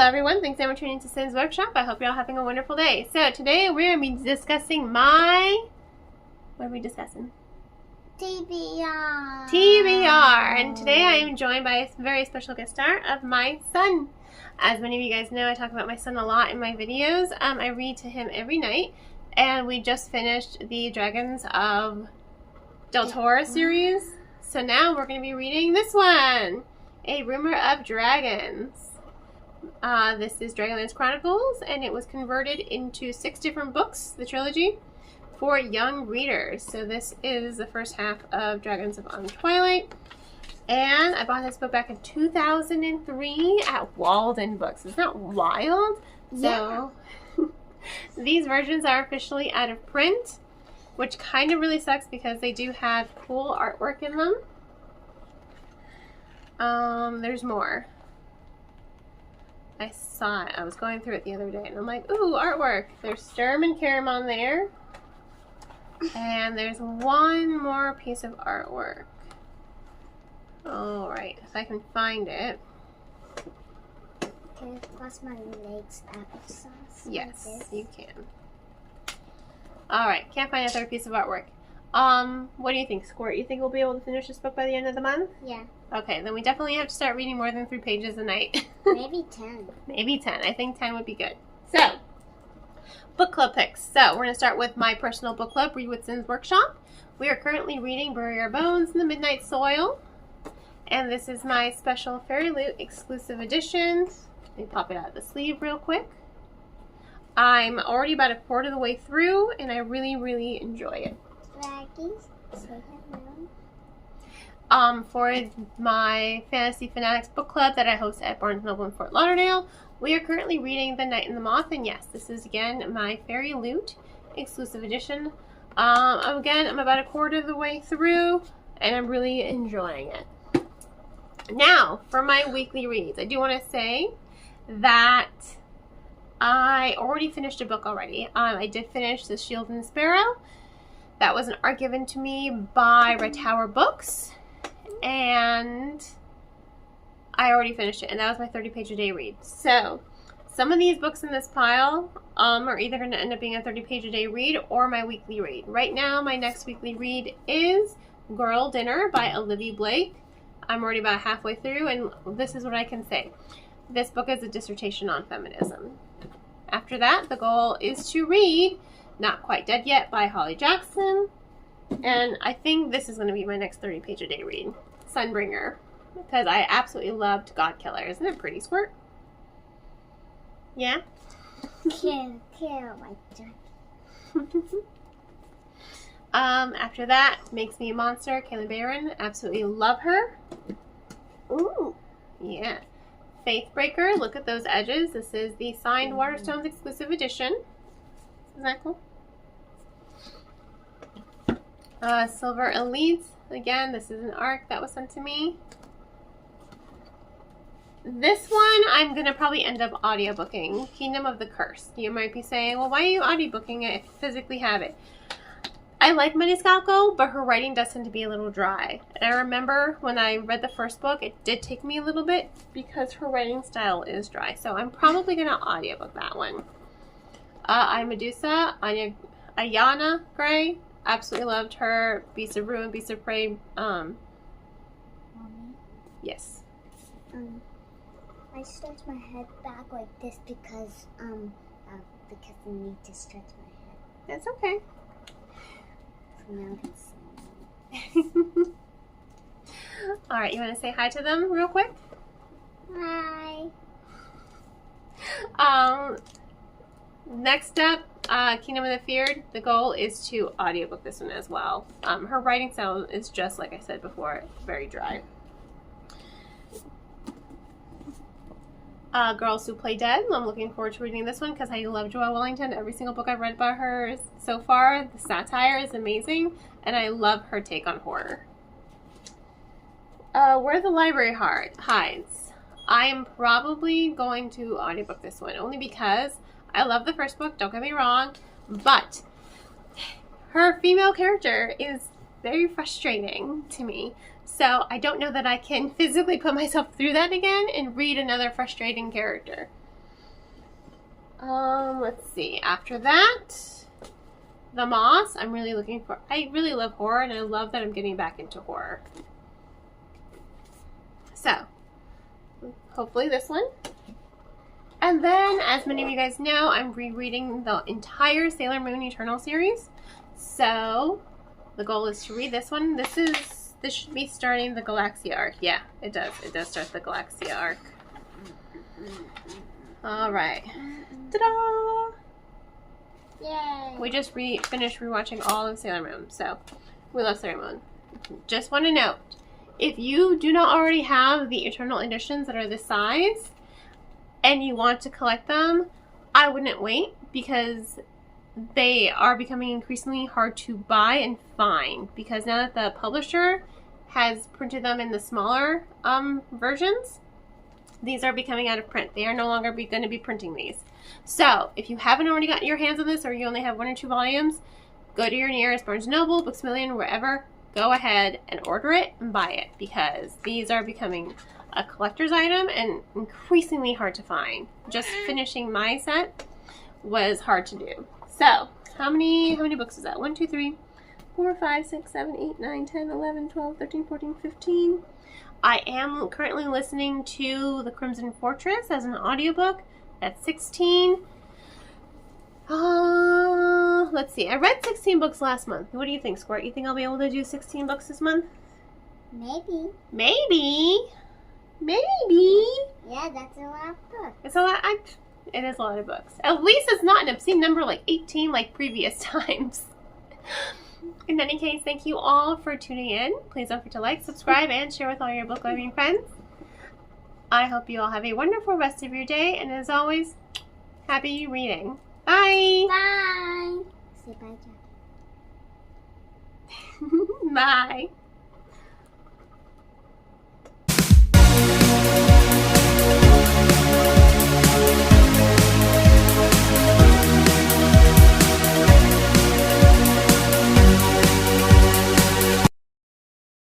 everyone, thanks so much for tuning to Sim's Workshop. I hope you're all having a wonderful day. So today we're going to be discussing what are we discussing? TBR. TBR. And today I am joined by a very special guest star of my son. As many of you guys know, I talk about my son a lot in my videos. I read to him every night. And we just finished the Dragons of Del Toro series. So now we're going to be reading this one, A Rumor of Dragons. This is Dragonlance Chronicles, and it was converted into 6 different books, the trilogy, for young readers. So this is the first half of Dragons of Twilight. And I bought this book back in 2003 at Walden Books. Isn't that wild? Yeah. So these versions are officially out of print, which kind of really sucks because they do have cool artwork in them. There's more. I saw it. I was going through it the other day, and I'm like, ooh, artwork. There's Sturm and Karam on there. And there's one more piece of artwork. Alright, if I can find it. Can I cross my legs applesauce? Yes, like you can. Alright, can't find a third piece of artwork. What do you think, Squirt? You think we'll be able to finish this book by the end of the month? Yeah. Okay, then we definitely have to start reading more than 3 pages a night. Maybe 10. Maybe 10. I think 10 would be good. So, book club picks. So, we're going to start with my personal book club, Read with Sim's Workshop. We are currently reading Bury Our Bones in the Midnight Soil. And this is my special Fairy Loot exclusive edition. Let me pop it out of the sleeve real quick. I'm already about a quarter of the way through, and I really, really enjoy it. Raggies, say hello. For my Fantasy Fanatics book club that I host at Barnes & Noble in Fort Lauderdale, we are currently reading The Knight and the Moth, and yes, this is again my Fairy Loot exclusive edition. Again, I'm about a quarter of the way through, and I'm really enjoying it. Now, for my weekly reads, I do want to say that I already finished a book already. I did finish The Shield and the Sparrow. That was an art given to me by Red Tower Books, and I already finished it, and that was my 30-page a day read. So, some of these books in this pile are either going to end up being a 30-page a day read or my weekly read. Right now, my next weekly read is Girl Dinner by Olivia Blake. I'm already about halfway through, and this is what I can say. This book is a dissertation on feminism. After that, the goal is to read Not Quite Dead Yet by Holly Jackson. And I think this is going to be my next 30-page a day read. Sunbringer. Because I absolutely loved Godkiller. Isn't it pretty, Squirt? Yeah? Kill my dragon. After that, Makes Me a Monster, Kayla Barron. Absolutely love her. Ooh. Yeah. Faithbreaker. Look at those edges. This is the signed Waterstones exclusive edition. Isn't that cool? Silver Elite. Again, this is an arc that was sent to me. This one, I'm going to probably end up audiobooking. Kingdom of the Curse. You might be saying, well, why are you audiobooking it if you physically have it? I like Maniscalco, but her writing does tend to be a little dry. And I remember when I read the first book, it did take me a little bit because her writing style is dry. So I'm probably going to audiobook that one. I Medusa, Ayana Gray. Absolutely loved her. Beasts of Ruin, Beasts of Prey. Mommy? Yes. I stretch my head back like this because I need to stretch my head. That's okay. So now it's Alright, you want to say hi to them real quick? Hi. Next up, Kingdom of the Feared. The goal is to audiobook this one as well. Her writing style is just, like I said before, very dry. Girls Who Play Dead. I'm looking forward to reading this one because I love Joelle Wellington. Every single book I've read by her so far, the satire is amazing, and I love her take on horror. Where the Library Hides. I am probably going to audiobook this one, only because I love the first book, don't get me wrong, but her female character is very frustrating to me. So I don't know that I can physically put myself through that again and read another frustrating character. Let's see. After that, The Moss. I'm really looking for. I really love horror, and I love that I'm getting back into horror. So, hopefully this one. And then, as many of you guys know, I'm rereading the entire Sailor Moon Eternal series. So, the goal is to read this one. This should be starting the Galaxia arc. Yeah, it does. It does start the Galaxia arc. All right. Ta-da! Yay! We just finished rewatching all of Sailor Moon, so we love Sailor Moon. Just want to note, if you do not already have the Eternal editions that are this size, and you want to collect them, I wouldn't wait, because they are becoming increasingly hard to buy and find, because now that the publisher has printed them in the smaller versions, these are becoming out of print. They are no longer going to be printing these. So, if you haven't already gotten your hands on this, or you only have 1 or 2 volumes, go to your nearest Barnes & Noble, Books A Million, wherever. Go ahead and order it and buy it, because these are becoming a collector's item and increasingly hard to find. Just finishing my set was hard to do. So, how many books is that? 1, 2, 3, 4, 5, 6, 7, 8, 9, 10, 11, 12, 13, 14, 15. I am currently listening to The Crimson Fortress as an audiobook. That's 16. Let's see. I read 16 books last month. What do you think, Squirt? You think I'll be able to do 16 books this month? Maybe. Maybe. Maybe. Yeah, that's a lot of books. It's a lot. It is a lot of books. At least it's not an obscene number like 18 like previous times. In any case, thank you all for tuning in. Please don't forget to like, subscribe, and share with all your book-loving friends. I hope you all have a wonderful rest of your day, and as always, happy reading. Bye! Bye! Say bye, Jackie. Bye!